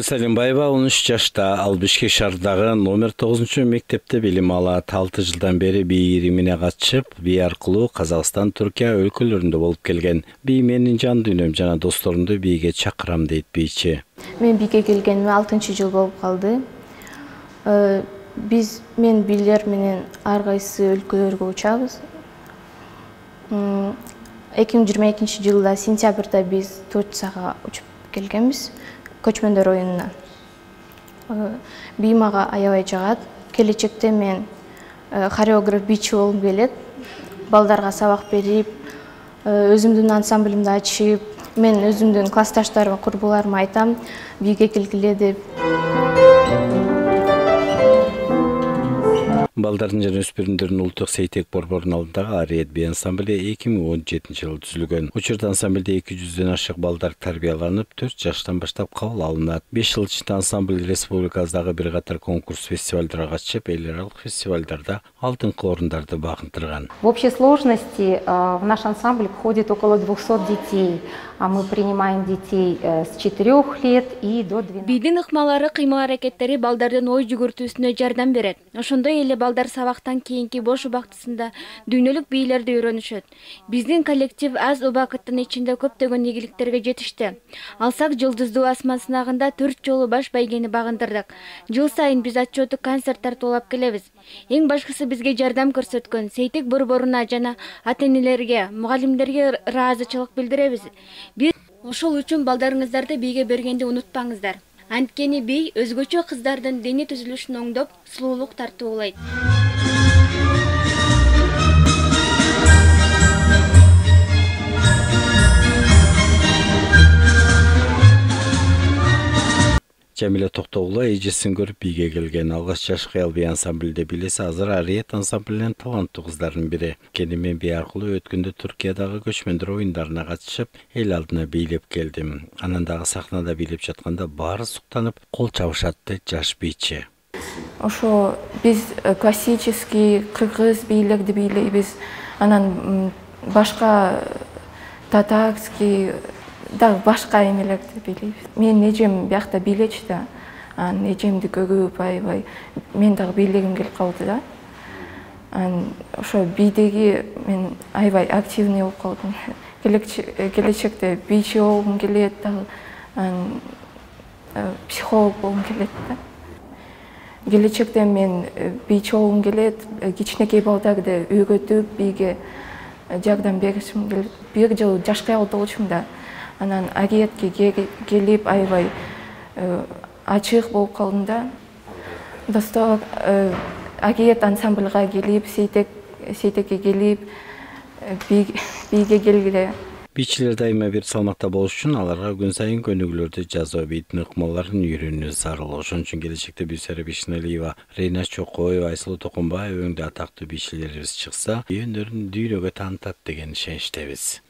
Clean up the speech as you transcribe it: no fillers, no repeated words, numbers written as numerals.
Салимбаева 13 жашта, ал Бишкек шаарындагы номер 9 мектепте билим алат. 6 жылдан бери бий иримине катышып, бий аркылуу Казакстан, Түркия өлкөлөрүндө болуп келген. Бий менин жан дүйнөм жана досторумду бийге чакырам дейт бийчи. Мен бийге келгениме 6-жыл болуп калды. Мен бийлер менен ар кайсы өлкөлөргө учабыз. 2022 жылда сентябрда биз Турцияга учуп келгенбиз. Көчмөндөр оюнуна. Бий мага аябай жагат. Келечекте мен хореограф бийчи болуп келет. Балдарга сабак берип, өзүмдүн ансамблимди ачып, мен өзүмдүн классташтарыма, курбуларыма айтам, бийге келгиле деп. Балдардын жана өспүрүмдөрдүн улуттук сейтек борборунун алдындагы Ариет бий ансамбле 2017 жылы түзүлгөн. Учурда ансамблде 200дөн ашык балдар тарбияланып, 4 жаштан баштап кабыл алынат. 5 жыл ичинде ансамбль республикабыздагы бир катар конкурс фестивалдарга катышып, эл аралык фестивалдарда алтынкы орундарды багынтырган. В общей сложности в наш ансамбль входит около 200 детей, а мы принимаем детей с 4 лет и до 12. Бийдин ыкмалары, кыймыл-аракеттери балдардын ой жүгүртүүсүнө жардам берет. Ошондой эле балдар сабактан кийинки бош убактысында дүйнөлүк бийлерди үйрөнүшөт. Биздин коллектив аз убакыттын ичинде көптөгөн ийгиликтерге жетишти. Алсак жылдыздуу асман сынагында 4 жолу баш байгени багындырдык. Жыл сайын биз отчеттук концерт тартуулап келебиз. Эң башкысы бизге жардам көрсөткөн сейтек борборуна жана ата-энелерге, мугалимдерге ыраазычылык билдиребиз. Биз ошол үчүн балдарыңыздарды бийге бергенди унутпаңыздар. Анткени бий өзгөчө кыздардын дене түзүлүшүн оңдоп, сулуулук тартуулайт. Жамиля Токтогулова эжесин көрүп бийге келген. Алгач жаш кыял бий ансамблде билесе, азыр Ариет ансамблинин таланттуу кыздардын бири. Мен бий аркылуу өткөндө Түркиядагы көчмөндөр оюндарына катышып, эл алдына бийлеп келдим. Анан дагы сахнада бийлеп жатканда баары суктанып, кол чабышат дейт жаш бийчи. Ошо биз классический кыргыз бийлерди бийлейбиз. Анан башка татарский да башка эмелерди бийлейбиз. Мен эжем биякта бийлечи да. Эжемди көрүп аябай мен дагы бийлегим келип калды да. Ошо бийдеги мен аябай активный болуп калдым. Келечекте бийчи болгум келет, психолог болгум келет да. Келечекте мен бийчи болгум келет, кичинекей балдарды үйрөтүп бийге жардам беришим келет. Бир жыл жаш кыял болчумун да. Анан Ариетке келип аябай ачык болуп калдым да. Достор Ариет ансамблга келип, сейтекке келип, бийге келгиле. Бийчилер дайыма бир салмакта болуш үчүн аларга күн сайын көнүгүүлөрдү жазуу, бийдин ыкмаларын үйрөнүү зарыл. Ошон үчүн келечекте Бийсара Бишиналиева, Рейна Чокоева, Айсулуу Токонбаева өңдө атактуу бийчилерибиз чыкса, өнөрүн дүйнөгө таанытат деген ишеничтебиз.